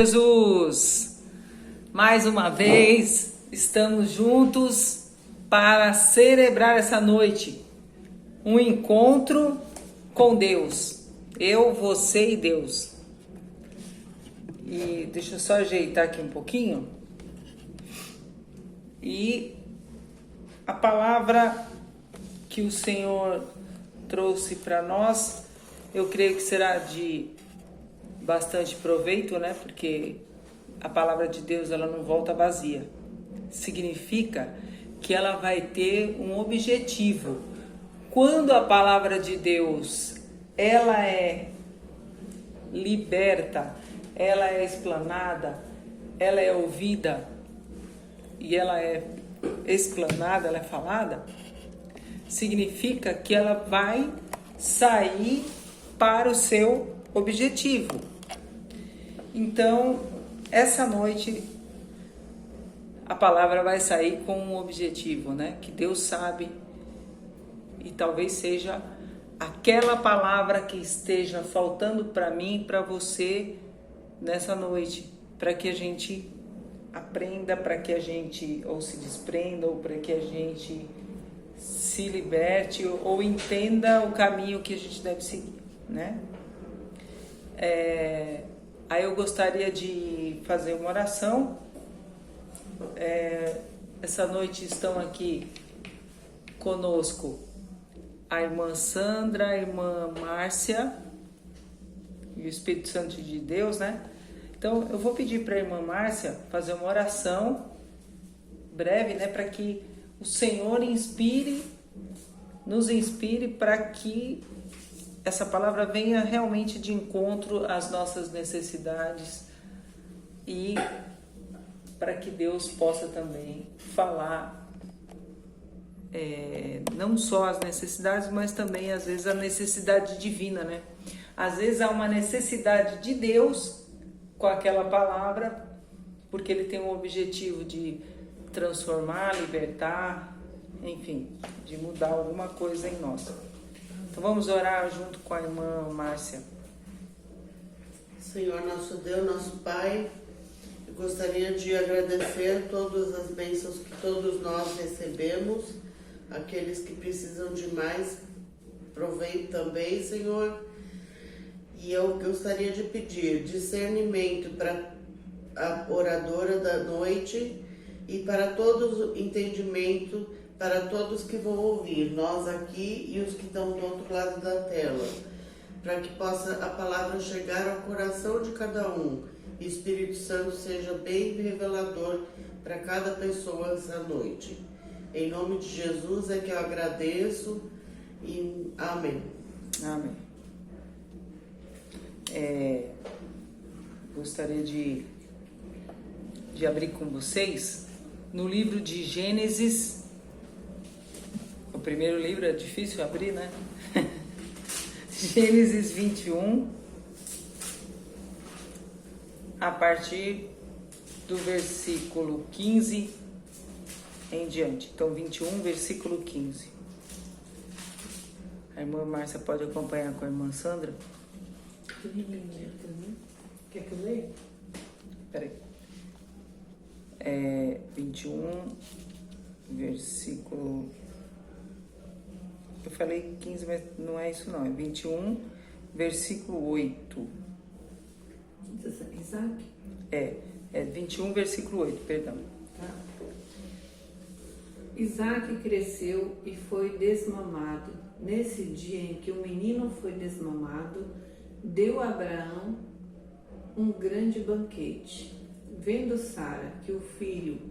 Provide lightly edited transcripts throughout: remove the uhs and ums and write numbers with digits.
Jesus, mais uma vez estamos juntos para celebrar essa noite, um encontro com Deus, eu, você e Deus. E deixa eu só ajeitar aqui um pouquinho. E a palavra que o Senhor trouxe para nós, eu creio que será de bastante proveito, né? Porque a palavra de Deus, ela não volta vazia. Significa que ela vai ter um objetivo. Quando a palavra de Deus, ela é liberta, ela é explanada, ela é ouvida e ela é explanada, ela é falada, significa que ela vai sair para o seu objetivo. Então, essa noite a palavra vai sair com um objetivo, né? Que Deus sabe, e talvez seja aquela palavra que esteja faltando para mim e para você nessa noite, para que a gente aprenda, para que a gente ou se desprenda, ou para que a gente se liberte, ou entenda o caminho que a gente deve seguir, né? Aí eu gostaria de fazer uma oração. Essa noite estão aqui conosco a irmã Sandra, a irmã Márcia e o Espírito Santo de Deus, né? Então eu vou pedir para a irmã Márcia fazer uma oração breve, né? Para que o Senhor nos inspire para que essa palavra venha realmente de encontro às nossas necessidades e para que Deus possa também falar não só as necessidades, mas também às vezes a necessidade divina, né? Às vezes há uma necessidade de Deus com aquela palavra, porque Ele tem um objetivo de transformar, libertar, enfim, de mudar alguma coisa em nós. Então vamos orar junto com a irmã Márcia. Senhor, nosso Deus, nosso Pai, eu gostaria de agradecer todas as bênçãos que todos nós recebemos, aqueles que precisam de mais proveito também, Senhor. E eu gostaria de pedir discernimento para a oradora da noite e para todos entendimento para todos que vão ouvir, nós aqui e os que estão do outro lado da tela, para que possa a palavra chegar ao coração de cada um. E o Espírito Santo seja bem revelador para cada pessoa essa noite. Em nome de Jesus é que eu agradeço e amém. Amém. Gostaria de abrir com vocês no livro de Gênesis. O primeiro livro é difícil abrir, né? Gênesis 21, a partir do versículo 15 em diante. Então, 21, versículo 15. A irmã Márcia pode acompanhar com a irmã Sandra? Quer que eu leia? Peraí. 21, versículo... Eu falei 15, mas não é isso não. É 21, versículo 8. Isaac? É 21, versículo 8, perdão. Tá. Isaac cresceu e foi desmamado. Nesse dia em que o menino foi desmamado, deu a Abraão um grande banquete. Vendo Sara que o filho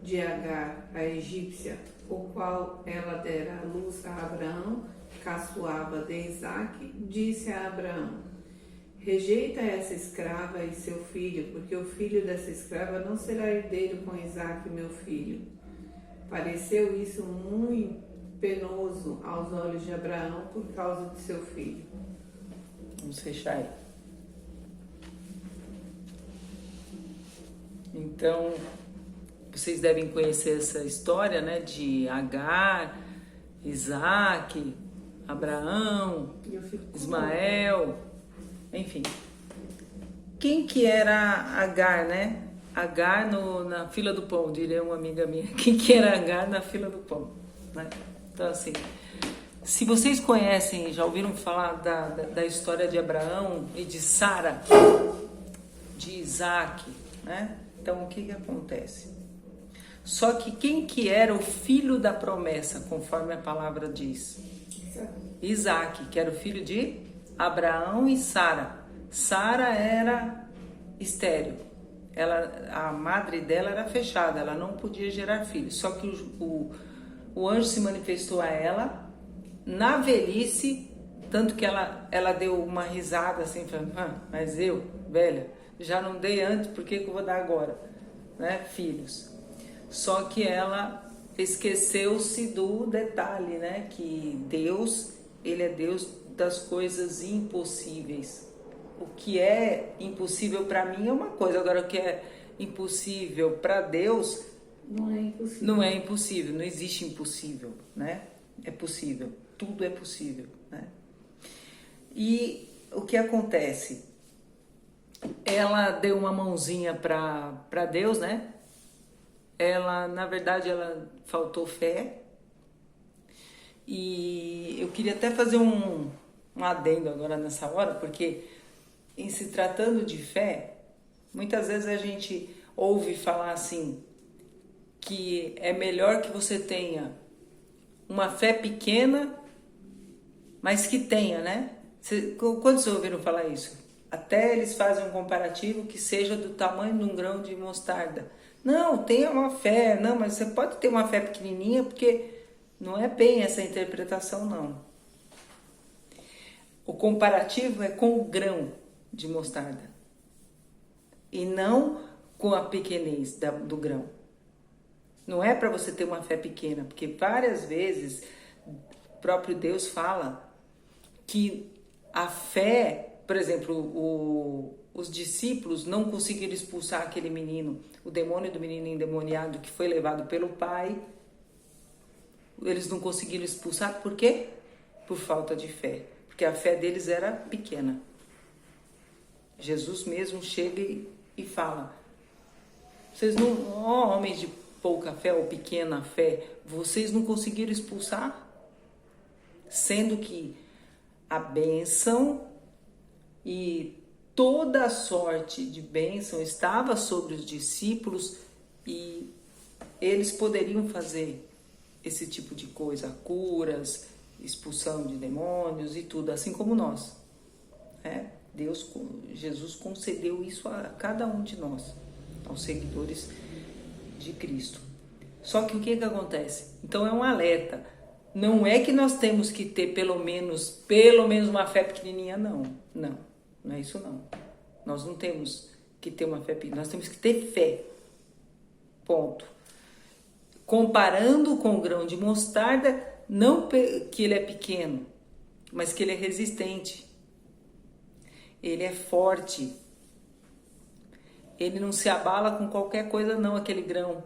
de Agar, a egípcia, o qual ela dera à luz a Abraão, caçoava de Isaque, disse a Abraão: rejeita essa escrava e seu filho, porque o filho dessa escrava não será herdeiro com Isaque, meu filho. Pareceu isso muito penoso aos olhos de Abraão por causa de seu filho. Vamos fechar aí. Então, vocês devem conhecer essa história, né? De Agar, Isaac, Abraão, Ismael, enfim. quem que era Agar, né? Agar na fila do pão, diria uma amiga minha. Quem que era Agar na fila do pão, né? Então, assim, se vocês conhecem, já ouviram falar da história de Abraão e de Sara, de Isaac, né? Então, o que que acontece? Só que quem que era o filho da promessa, conforme a palavra diz? Isaac, que era o filho de Abraão e Sara. Sara era estéril. A madre dela era fechada, ela não podia gerar filhos. Só que o anjo se manifestou a ela na velhice, tanto que ela deu uma risada assim, falando, mas eu, velha, já não dei antes, por que eu vou dar agora? Né? Filhos. Só que ela esqueceu-se do detalhe, né? Que Deus, Ele é Deus das coisas impossíveis. O que é impossível para mim é uma coisa, agora o que é impossível para Deus não é impossível. Não é impossível, não existe impossível, né? É possível, tudo é possível, né? E o que acontece? Ela deu uma mãozinha para Deus, né? Na verdade, ela faltou fé. E eu queria até fazer um adendo agora nessa hora, porque em se tratando de fé, muitas vezes a gente ouve falar assim, que é melhor que você tenha uma fé pequena, mas que tenha, né? Quando vocês ouviram falar isso? Até eles fazem um comparativo que seja do tamanho de um grão de mostarda. Não, tenha uma fé. Não, mas você pode ter uma fé pequenininha, porque não é bem essa interpretação, não. O comparativo é com o grão de mostarda e não com a pequenez do grão. Não é para você ter uma fé pequena, porque várias vezes o próprio Deus fala que a fé, por exemplo, os discípulos não conseguiram expulsar aquele menino, o demônio do menino endemoniado que foi levado pelo pai. Eles não conseguiram expulsar, por quê? Por falta de fé, porque a fé deles era pequena. Jesus mesmo chega e fala, vocês não, homens de pouca fé ou pequena fé, vocês não conseguiram expulsar? Sendo que a bênção e toda a sorte de bênção estava sobre os discípulos e eles poderiam fazer esse tipo de coisa, curas, expulsão de demônios e tudo, assim como nós. Jesus concedeu isso a cada um de nós, aos seguidores de Cristo. Só que o que acontece? Então é um alerta. Não é que nós temos que ter pelo menos uma fé pequenininha, não. Não é isso não. Nós não temos que ter uma fé pequenininha, nós temos que ter fé. Ponto. Comparando com o grão de mostarda, não que ele é pequeno, mas que ele é resistente. Ele é forte. Ele não se abala com qualquer coisa não, aquele grão.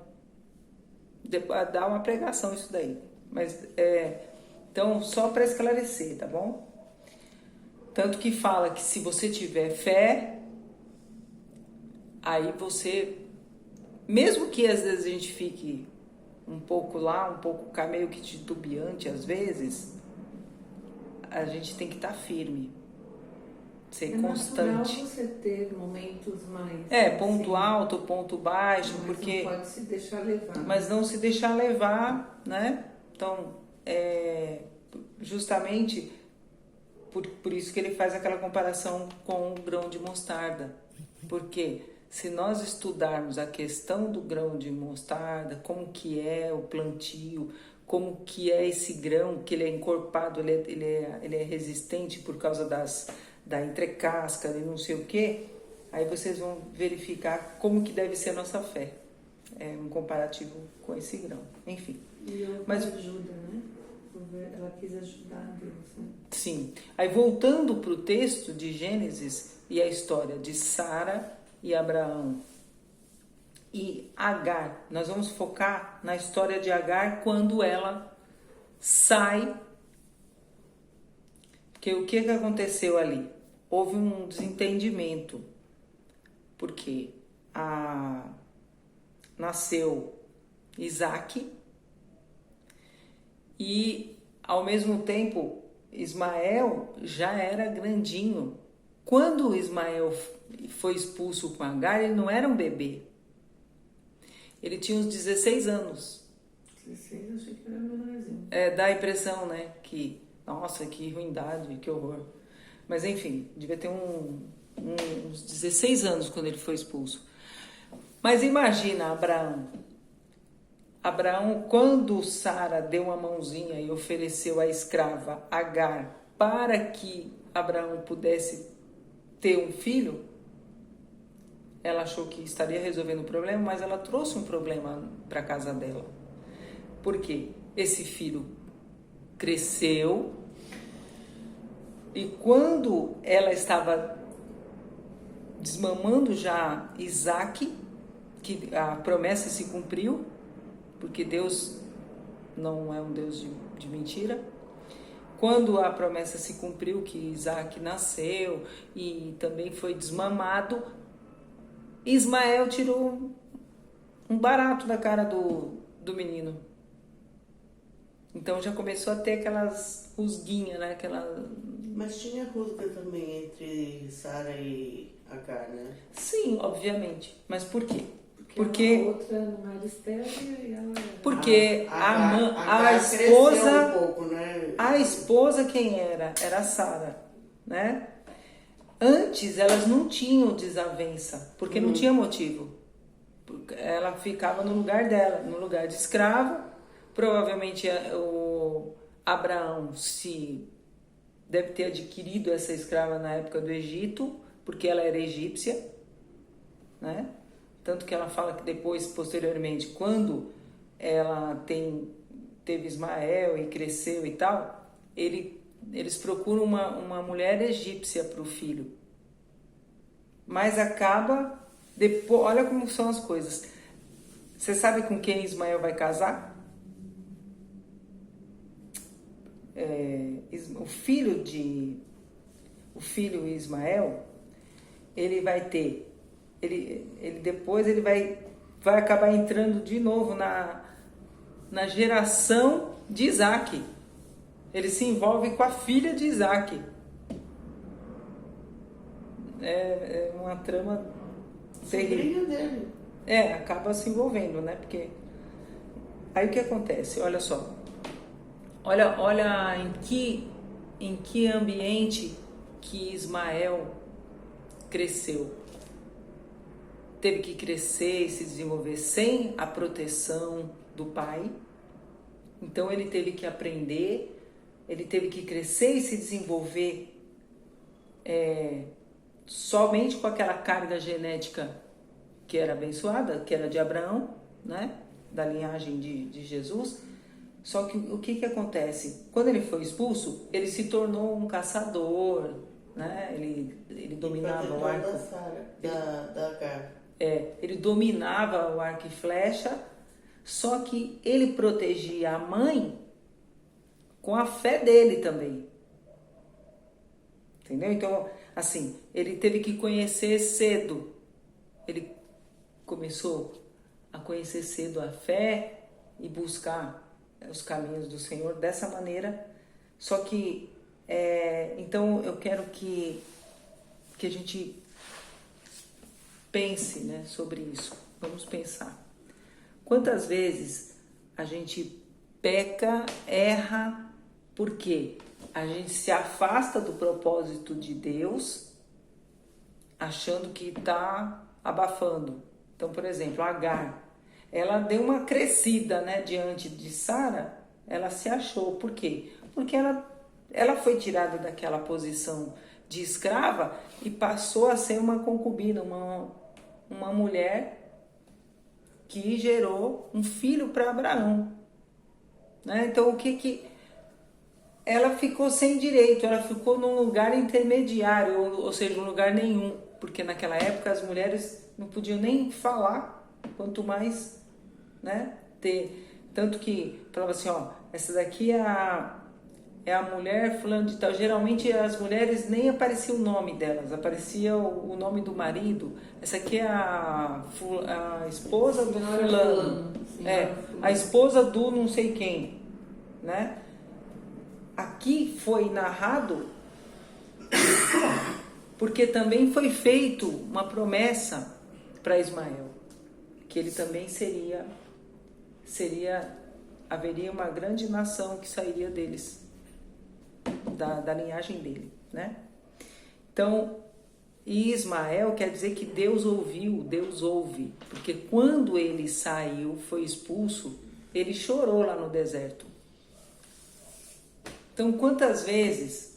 Dá uma pregação isso daí. Mas, então, só para esclarecer, tá bom? Tanto que fala que se você tiver fé, aí você, mesmo que às vezes a gente fique um pouco lá, um pouco meio que titubeante às vezes, a gente tem que estar firme, ser constante. É você ter momentos mais... ponto alto, ponto baixo, mas porque... não pode se deixar levar. Mas não se deixar levar, né? Então, justamente por isso que ele faz aquela comparação com o grão de mostarda. Porque se nós estudarmos a questão do grão de mostarda, como que é o plantio, como que é esse grão, que ele é encorpado, ele é resistente por causa da entrecasca e não sei o quê, aí vocês vão verificar como que deve ser a nossa fé. É um comparativo com esse grão. Enfim. E mas ajuda, né? Ela quis ajudar Deus, né? Sim. Aí voltando para o texto de Gênesis e a história de Sara e Abraão e Agar, nós vamos focar na história de Agar quando ela sai. Porque o que aconteceu ali? Houve um desentendimento. porque nasceu Isaac e, ao mesmo tempo, Ismael já era grandinho. Quando Ismael foi expulso com Agar, ele não era um bebê. Ele tinha uns 16 anos. 16, achei que era menorzinho. Dá a impressão, né? Que, nossa, que ruindade, que horror. Mas enfim, devia ter uns 16 anos quando ele foi expulso. Mas imagina Abraão. Abraão, quando Sara deu uma mãozinha e ofereceu a escrava Agar para que Abraão pudesse ter um filho, ela achou que estaria resolvendo o problema, mas ela trouxe um problema para a casa dela. Por quê? Esse filho cresceu e quando ela estava desmamando já Isaac, que a promessa se cumpriu, porque Deus não é um Deus de mentira. Quando a promessa se cumpriu, que Isaac nasceu e também foi desmamado, Ismael tirou um barato da cara do menino. Então já começou a ter aquelas rusguinhas, né? Mas tinha rusga também entre Sara e Agar, né? Sim, obviamente. Mas por quê? Porque a outra não era estéril e ela era... Porque a esposa... Um pouco, né? A esposa quem era? Era a Sara, né? Antes elas não tinham desavença, porque não tinha motivo. Ela ficava no lugar dela, no lugar de escrava. Provavelmente o Abraão deve ter adquirido essa escrava na época do Egito, porque ela era egípcia, né? Tanto que ela fala que depois, posteriormente, quando ela teve Ismael e cresceu e tal, eles procuram uma mulher egípcia para o filho. Mas acaba, depois, olha como são as coisas. Você sabe com quem Ismael vai casar? O filho Ismael, ele vai ter... depois ele vai acabar entrando de novo na geração de Isaac. Ele se envolve com a filha de Isaac. É uma trama terrível. Dele. Acaba se envolvendo, né? Porque aí o que acontece? Olha só. Olha em que ambiente que Ismael cresceu. Teve que crescer e se desenvolver sem a proteção do pai. Então ele teve que aprender, ele teve que crescer e se desenvolver somente com aquela carga genética que era abençoada, que era de Abraão, né? Da linhagem de Jesus. Só que o que acontece? Quando ele foi expulso, ele se tornou um caçador, né? Ele dominava o arco. Da Agar. Ele dominava o arco e flecha, só que ele protegia a mãe com a fé dele também. Entendeu? Então, assim, ele teve que conhecer cedo. Ele começou a conhecer cedo a fé e buscar os caminhos do Senhor dessa maneira. Só que, então, eu quero que a gente pense, né, sobre isso. Vamos pensar. Quantas vezes a gente peca, erra, porque a gente se afasta do propósito de Deus, achando que está abafando. Então, por exemplo, Agar, ela deu uma crescida, né, diante de Sara, ela se achou. Por quê? Porque ela foi tirada daquela posição de escrava e passou a ser uma concubina, uma mulher que gerou um filho para Abraão, né? Então o que ela ficou sem direito, ela ficou num lugar intermediário, ou seja, um lugar nenhum, porque naquela época as mulheres não podiam nem falar, quanto mais, né, ter, tanto que falava assim, ó, essa daqui é é a mulher fulano de tal. Geralmente as mulheres nem aparecia o nome delas, aparecia o nome do marido. Essa aqui é a esposa do fulano. A esposa do não sei quem, né? Aqui foi narrado porque também foi feito uma promessa para Ismael, que ele também haveria uma grande nação que sairia deles, da linhagem dele, né? Então, Ismael quer dizer que Deus ouviu, Deus ouve, porque quando ele saiu, foi expulso, ele chorou lá no deserto. Então, quantas vezes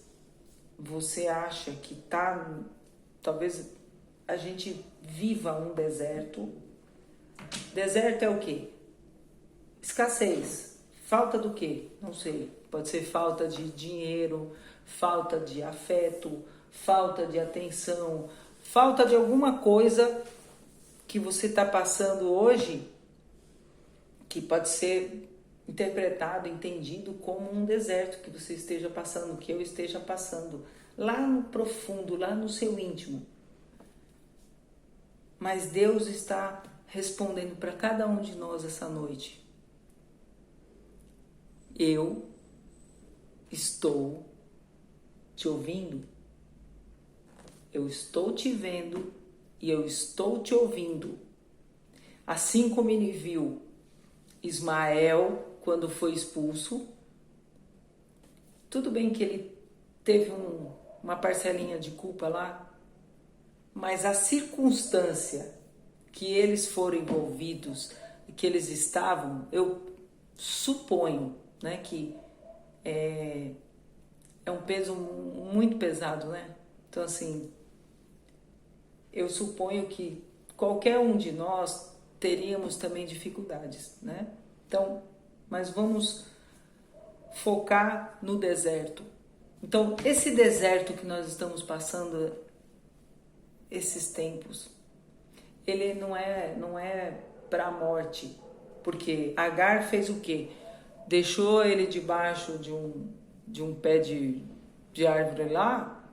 você acha que talvez a gente viva um deserto? Deserto é o quê? Escassez. Falta do quê? Não sei. Pode ser falta de dinheiro, falta de afeto, falta de atenção, falta de alguma coisa que você está passando hoje, que pode ser interpretado, entendido como um deserto que você esteja passando, que eu esteja passando, lá no profundo, lá no seu íntimo. Mas Deus está respondendo para cada um de nós essa noite. Eu estou te ouvindo, eu estou te vendo e eu estou te ouvindo. Assim como ele viu Ismael quando foi expulso, tudo bem que ele teve uma parcelinha de culpa lá, mas a circunstância que eles foram envolvidos, que eles estavam, eu suponho, né, que é um peso muito pesado, né? Então, assim, eu suponho que qualquer um de nós teríamos também dificuldades, né? Então, mas vamos focar no deserto. Então, esse deserto que nós estamos passando, esses tempos, ele não é para a morte, porque Agar fez o quê? Deixou ele debaixo de um pé de árvore lá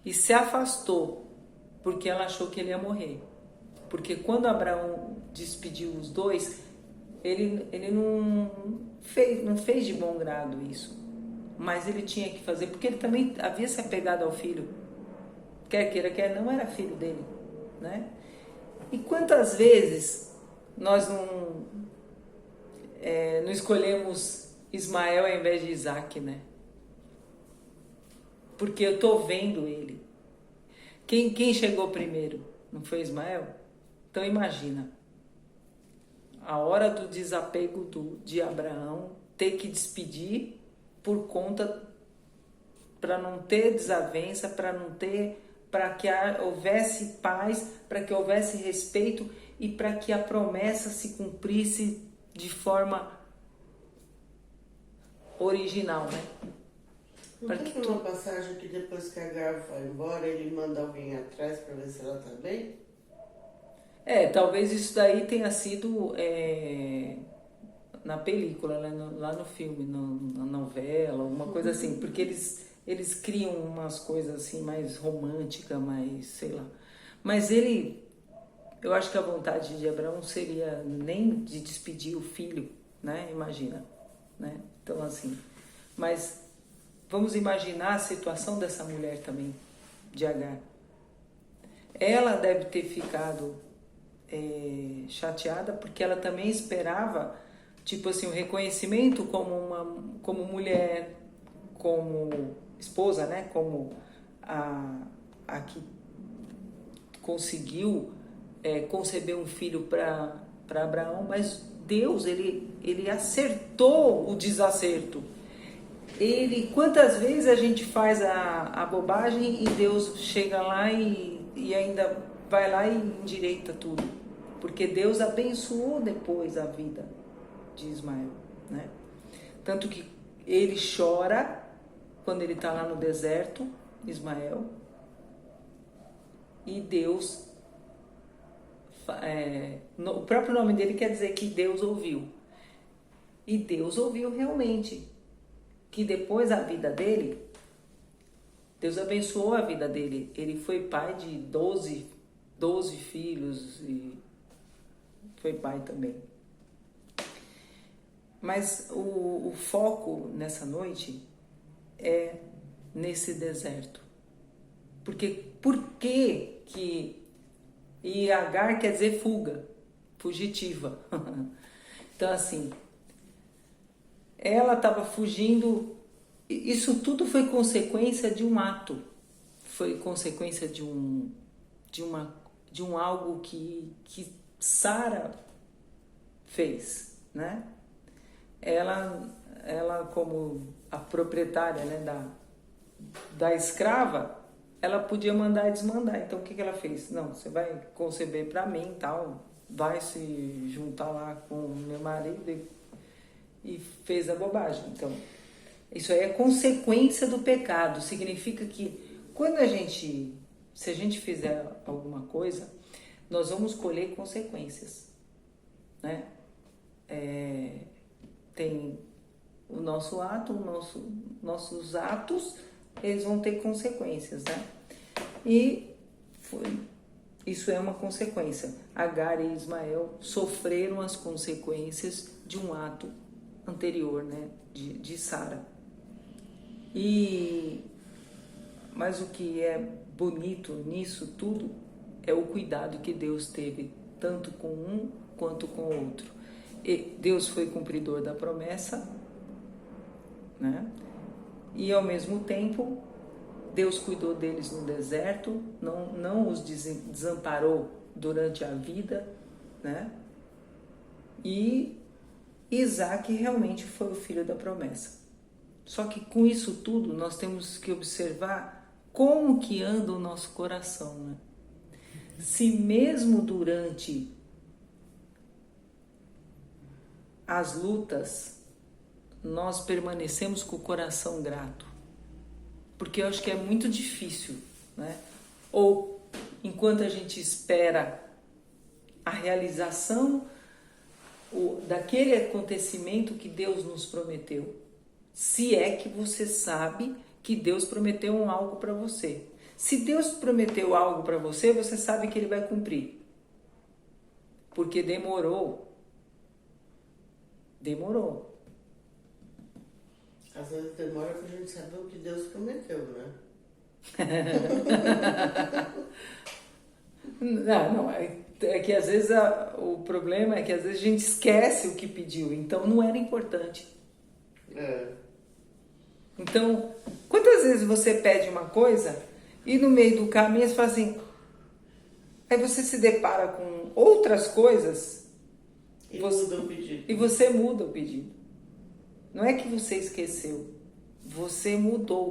e se afastou, porque ela achou que ele ia morrer. Porque quando Abraão despediu os dois, ele não fez de bom grado isso, mas ele tinha que fazer, porque ele também havia se apegado ao filho, quer queira, quer não, era filho dele, né? E quantas vezes nós não escolhemos Ismael ao invés de Isaac, né? Porque eu tô vendo ele. Quem chegou primeiro? Não foi Ismael? Então imagina, a hora do desapego de Abraão, ter que despedir por conta, para não ter desavença, para que houvesse paz, para que houvesse respeito e para que a promessa se cumprisse de forma original, né? Não tem uma passagem que depois que a Agar vai embora, ele manda alguém atrás para ver se ela está bem? Talvez isso daí tenha sido na película, lá no filme, na novela, alguma coisa assim, porque eles criam umas coisas assim mais românticas, mais, sei lá. Mas eu acho que a vontade de Abraão seria nem de despedir o filho, né? Imagina, né? Então assim, mas vamos imaginar a situação dessa mulher também, de Agar. Ela deve ter ficado chateada, porque ela também esperava, tipo assim, o reconhecimento como mulher, como esposa, né? Como a que conseguiu conceber um filho para Abraão, mas Deus, ele acertou o desacerto. Quantas vezes a gente faz a bobagem e Deus chega lá e ainda vai lá e endireita tudo, porque Deus abençoou depois a vida de Ismael, né? Tanto que ele chora quando ele está lá no deserto, Ismael, e Deus, o próprio nome dele quer dizer que Deus ouviu, e Deus ouviu realmente. que depois a vida dele, Deus abençoou a vida dele. Ele foi pai de 12 filhos e foi pai também. Mas o foco nessa noite é nesse deserto. Porque por que e Agar quer dizer fuga, fugitiva. Então assim, ela estava fugindo. Isso tudo foi consequência de um ato, foi consequência de um algo que Sara fez, né? Ela como a proprietária, né, da escrava, ela podia mandar e desmandar. Então o que ela fez? Não, você vai conceber para mim, tal, vai se juntar lá com meu marido e fez a bobagem. Então isso aí é consequência do pecado. Significa que se a gente fizer alguma coisa, nós vamos colher consequências, né? Tem o nosso ato, nossos atos, eles vão ter consequências, né? E isso é uma consequência. Agar e Ismael sofreram as consequências de um ato anterior, né? De Sara. Mas o que é bonito nisso tudo é o cuidado que Deus teve, tanto com um quanto com o outro. E Deus foi cumpridor da promessa, né? E ao mesmo tempo, Deus cuidou deles no deserto, não os desamparou durante a vida, né? E Isaac realmente foi o filho da promessa. Só que com isso tudo nós temos que observar como que anda o nosso coração, né? Se mesmo durante as lutas nós permanecemos com o coração grato, porque eu acho que é muito difícil, né? Ou enquanto a gente espera a realização daquele acontecimento que Deus nos prometeu, se é que você sabe que Deus prometeu algo para você. Se Deus prometeu algo para você, você sabe que Ele vai cumprir. Porque demorou. Às vezes demora pra gente saber o que Deus prometeu, né? Não, é que às vezes o problema é que às vezes a gente esquece o que pediu, então não era importante. Então, quantas vezes você pede uma coisa e no meio do caminho você fala assim, aí você se depara com outras coisas e muda o pedido. E você muda o pedido. Não é que você esqueceu, você mudou.